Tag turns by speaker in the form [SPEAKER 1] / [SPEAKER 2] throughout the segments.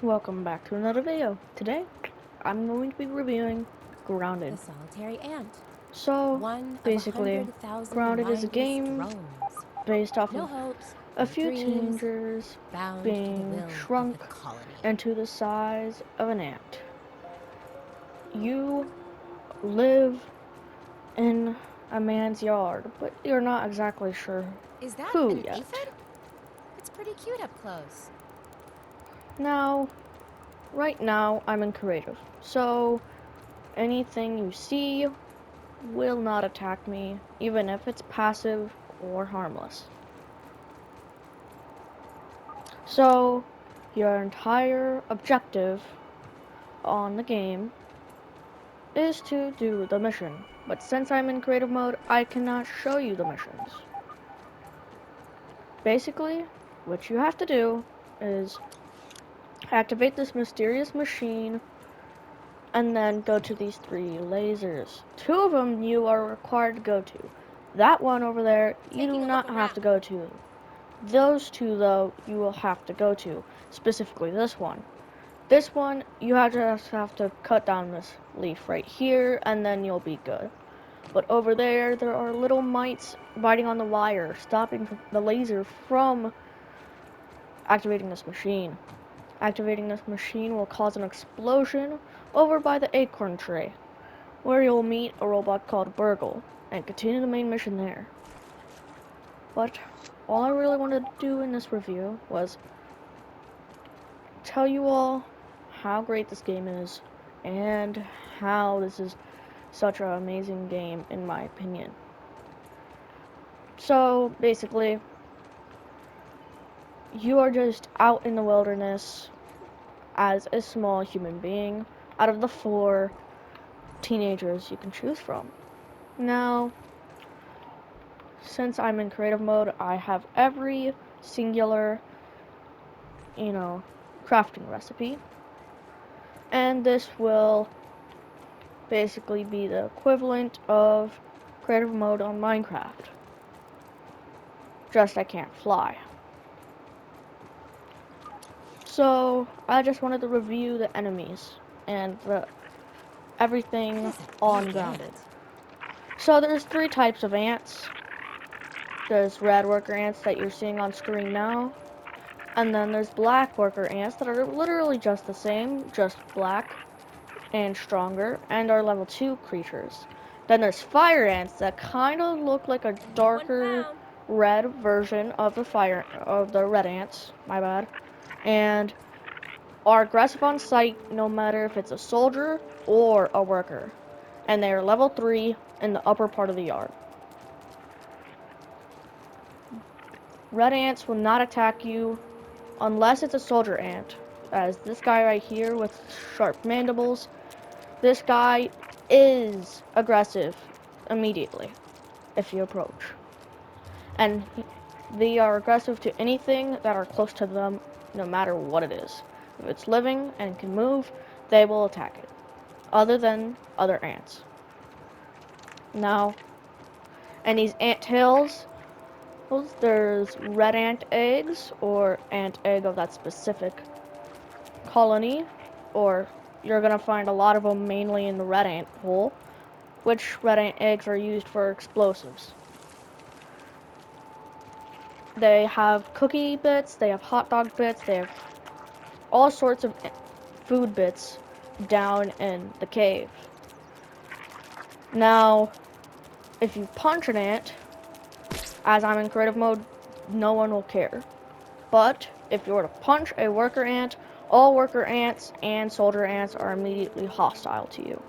[SPEAKER 1] Welcome back to another video. Today, I'm going to be reviewing
[SPEAKER 2] The
[SPEAKER 1] Grounded.
[SPEAKER 2] solitary ant,
[SPEAKER 1] So,
[SPEAKER 2] one of
[SPEAKER 1] basically,
[SPEAKER 2] 100,000
[SPEAKER 1] Grounded is a
[SPEAKER 2] mindless
[SPEAKER 1] game
[SPEAKER 2] drones.
[SPEAKER 1] based off
[SPEAKER 2] No
[SPEAKER 1] of
[SPEAKER 2] hopes,
[SPEAKER 1] a
[SPEAKER 2] no
[SPEAKER 1] few
[SPEAKER 2] dreams,
[SPEAKER 1] teenagers
[SPEAKER 2] bound to the
[SPEAKER 1] being
[SPEAKER 2] will of the
[SPEAKER 1] shrunk
[SPEAKER 2] colony.
[SPEAKER 1] into the size of an ant. You live in a man's yard, but you're not exactly sure
[SPEAKER 2] Is that
[SPEAKER 1] who
[SPEAKER 2] an
[SPEAKER 1] yet.
[SPEAKER 2] aphid? It's pretty cute up close.
[SPEAKER 1] Now, right now, I'm in creative. So, anything you see will not attack me, even if it's passive or harmless. So, your entire objective on the game is to do the mission. But since I'm in creative mode, I cannot show you the missions. Basically, what you have to do is activate this mysterious machine and then go to these three lasers. Two of them you are required to go to. That one over there, you do
[SPEAKER 2] Taking a look
[SPEAKER 1] not have
[SPEAKER 2] around.
[SPEAKER 1] to go to. Those two, though, you will have to go to. Specifically, this one. This one, you have to cut down this leaf right here, and then you'll be good. But over there, there are little mites biting on the wire, stopping the laser from activating this machine. Activating this machine will cause an explosion over by the acorn tray, where you'll meet a robot called Burgle, and continue the main mission there. But all I really wanted to do in this review was tell you all how great this game is and how this is such an amazing game in my opinion. So basically, you are just out in the wilderness as a small human being out of the four teenagers you can choose from. Now, since I'm in creative mode, I have every singular, you know, crafting recipe, and this will basically be the equivalent of creative mode on Minecraft. Just I can't fly. So I just wanted to review the enemies and
[SPEAKER 2] That
[SPEAKER 1] everything
[SPEAKER 2] is a
[SPEAKER 1] on
[SPEAKER 2] big
[SPEAKER 1] Grounded.
[SPEAKER 2] ant.
[SPEAKER 1] So there's three types of ants. There's red worker ants that you're seeing on screen now. And then there's black worker ants that are literally just the same, just black and stronger, and are level 2 creatures. Then there's fire ants that kind of look like a
[SPEAKER 2] No one
[SPEAKER 1] darker
[SPEAKER 2] found.
[SPEAKER 1] red version of the red ants, my bad. And are aggressive on sight no matter if it's a soldier or a worker. And they are level 3 in the upper part of the yard. Red ants will not attack you unless it's a soldier ant, as this guy right here with sharp mandibles, this guy is aggressive immediately if you approach. And they are aggressive to anything that are close to them, no matter what it is. If it's living and can move, they will attack it, other than other ants. Now, and these ant hills, there's red ant eggs, or ant egg of that specific colony, or you're gonna find a lot of them mainly in the red ant hole, which red ant eggs are used for explosives. They have cookie bits, they have hot dog bits, they have all sorts of food bits down in the cave. Now, if you punch an ant, as I'm in creative mode, no one will care. But if you were to punch a worker ant, all worker ants and soldier ants are immediately hostile to you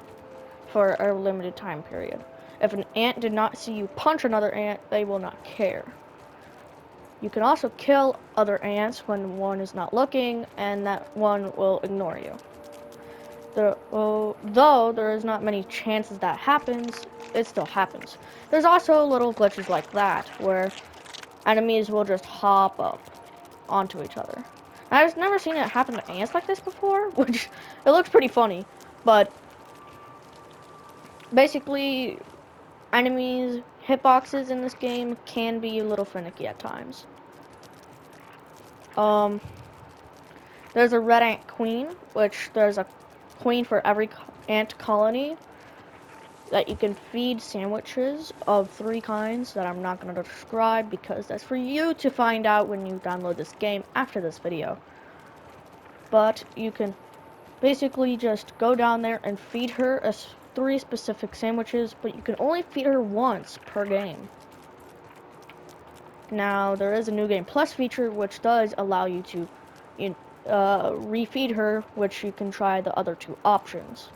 [SPEAKER 1] for a limited time period. If an ant did not see you punch another ant, they will not care. You can also kill other ants when one is not looking, and that one will ignore you. Though there is not many chances that happens, it still happens. There's also little glitches like that, where enemies will just hop up onto each other. I've never seen it happen to ants like this before, which it looks pretty funny, but basically enemies hitboxes in this game can be a little finicky at times. Um There's a red ant queen, which there's a queen for every ant colony that you can feed sandwiches of 3 kinds that I'm not going to describe because that's for you to find out when you download this game after this video. But you can basically just go down there and feed her 3 specific sandwiches, but you can only feed her once per game. Now, there is a New Game Plus feature which does allow you to refeed her, which you can try the other 2 options.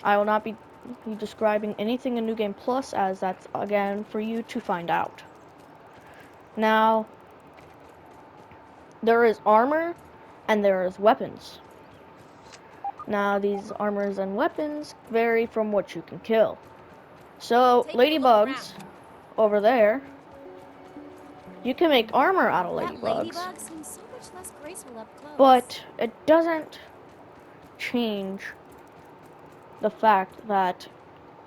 [SPEAKER 1] I will not be describing anything in New Game Plus, as that's, again, for you to find out. Now, there is armor, and there is weapons. Now, these armors and weapons vary from what you can kill. So,
[SPEAKER 2] Taking a look
[SPEAKER 1] ladybugs,
[SPEAKER 2] around.
[SPEAKER 1] over there, you can make armor out of
[SPEAKER 2] That
[SPEAKER 1] ladybugs.
[SPEAKER 2] ladybug seems so much less graceful up close.
[SPEAKER 1] But it doesn't change the fact that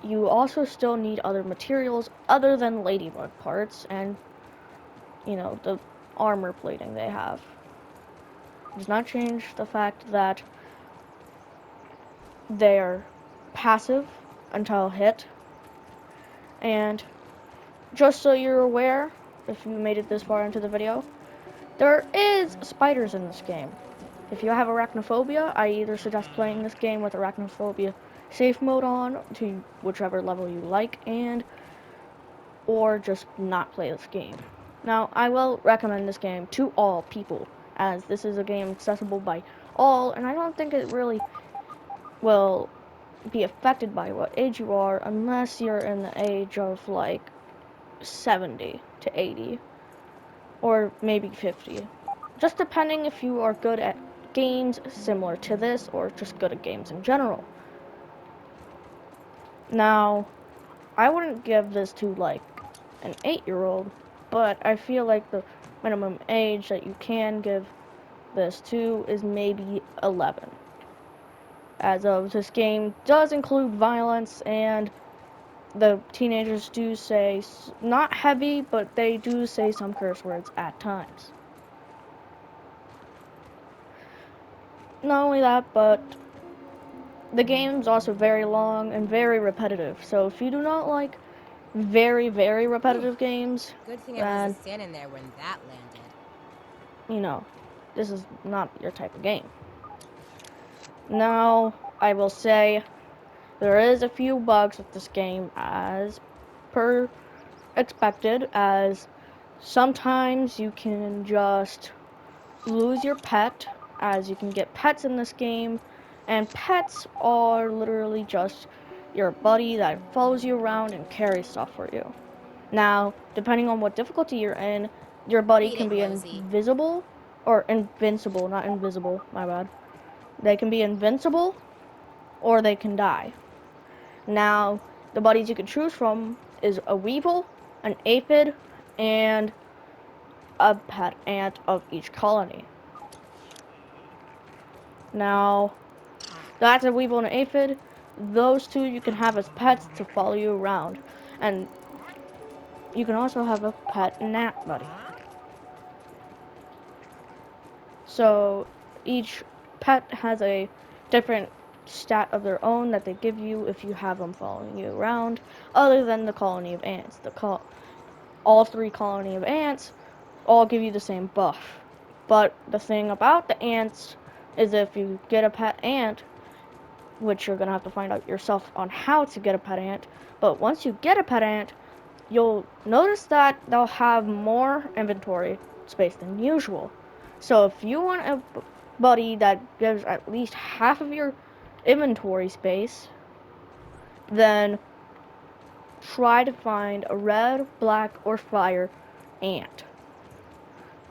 [SPEAKER 1] you also still need other materials other than ladybug parts and, you know, the armor plating they have. It does not change the fact that they're passive until hit. And just so you're aware, if you made it this far into the video, there is spiders in this game. If you have arachnophobia, I either suggest playing this game with arachnophobia safe mode on to whichever level you like, or just not play this game. Now, I will recommend this game to all people, as this is a game accessible by all, and I don't think it really will be affected by what age you are unless you're in the age of like 70 to 80 or maybe 50, just depending if you are good at games similar to this or just good at games in general. Now, I wouldn't give this to like an 8-year-old, but I feel like the minimum age that you can give this to is maybe 11. As of this game does include violence, and the teenagers do say, not heavy, but they do say some curse words at times. Not only that, but the game's also very long and very repetitive, so if you do not like very, very repetitive games,
[SPEAKER 2] Good thing I
[SPEAKER 1] then,
[SPEAKER 2] wasn't standing there when that landed.
[SPEAKER 1] you know, this is not your type of game. Now, I will say, there is a few bugs with this game as per expected, as sometimes you can just lose your pet, as you can get pets in this game, and pets are literally just your buddy that follows you around and carries stuff for you. Now, depending on what difficulty you're in, your buddy
[SPEAKER 2] Beat
[SPEAKER 1] can
[SPEAKER 2] it,
[SPEAKER 1] be
[SPEAKER 2] Nosy.
[SPEAKER 1] invisible, or invincible, not invisible, my bad. They can be invincible, or they can die. Now, the buddies you can choose from is a weevil, an aphid, and a pet ant of each colony. Now, that's a weevil and an aphid. Those 2 you can have as pets to follow you around. And you can also have a pet gnat buddy. So each pet has a different stat of their own that they give you if you have them following you around, other than the colony of ants. All 3 colony of ants all give you the same buff. But the thing about the ants is if you get a pet ant, which you're going to have to find out yourself on how to get a pet ant, but once you get a pet ant, you'll notice that they'll have more inventory space than usual. So if you want a buddy that gives at least half of your inventory space, then try to find a red, black, or fire ant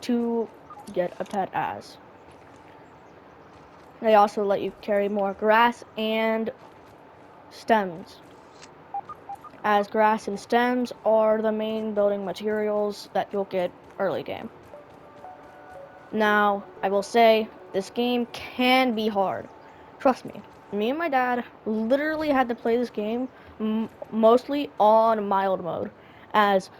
[SPEAKER 1] to get a pet as. They also let you carry more grass and stems, as grass and stems are the main building materials that you'll get early game. Now, I will say, this game can be hard. Trust me, me and my dad literally had to play this game mostly on mild mode, as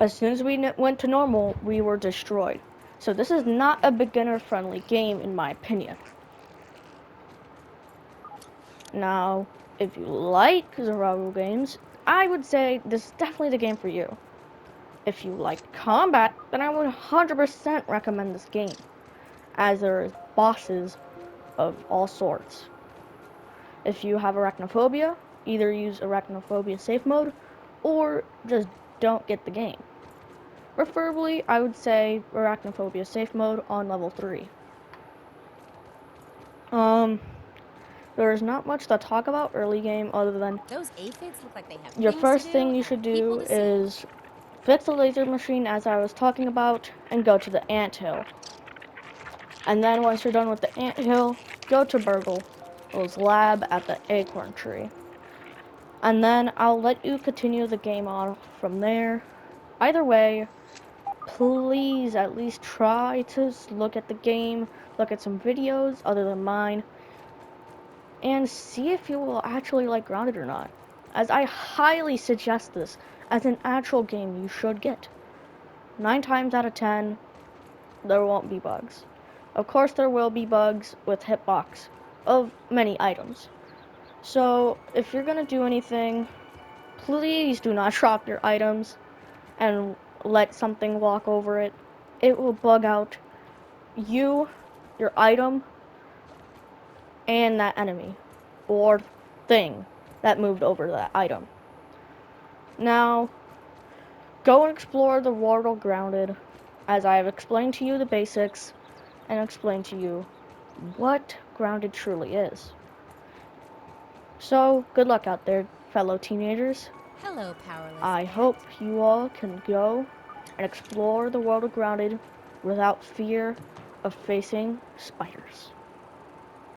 [SPEAKER 1] soon as we went to normal, we were destroyed. So this is not a beginner-friendly game, in my opinion. Now, if you like survival games, I would say this is definitely the game for you. If you like combat, then I would 100% recommend this game, as there is bosses of all sorts. If you have arachnophobia, either use arachnophobia safe mode, or just don't get the game. Preferably, I would say arachnophobia safe mode on level 3. There is not much to talk about early game other than
[SPEAKER 2] Those aphids look like they have
[SPEAKER 1] your
[SPEAKER 2] things to
[SPEAKER 1] first
[SPEAKER 2] do
[SPEAKER 1] thing you
[SPEAKER 2] and
[SPEAKER 1] should
[SPEAKER 2] people
[SPEAKER 1] do
[SPEAKER 2] to see.
[SPEAKER 1] is fix the laser machine as I was talking about and go to the anthill. And then once you're done with the anthill, go to Burgle's lab at the acorn tree. And then I'll let you continue the game on from there. Either way, please at least try to look at the game, look at some videos other than mine, and see if you will actually like Grounded or not, as I highly suggest this as an actual game you should get. 9 times out of 10, there won't be bugs. Of course there will be bugs with hitbox of many items. So if you're gonna do anything, please do not drop your items and let something walk over it. It will bug out you, your item, and that enemy or thing that moved over that item. Now, go and explore the world Grounded, as I have explained to you the basics and explained to you what Grounded truly is. So, good luck out there, fellow teenagers.
[SPEAKER 2] Hello, powerless
[SPEAKER 1] I
[SPEAKER 2] ant.
[SPEAKER 1] hope you all can go and explore the world of Grounded without fear of facing spiders.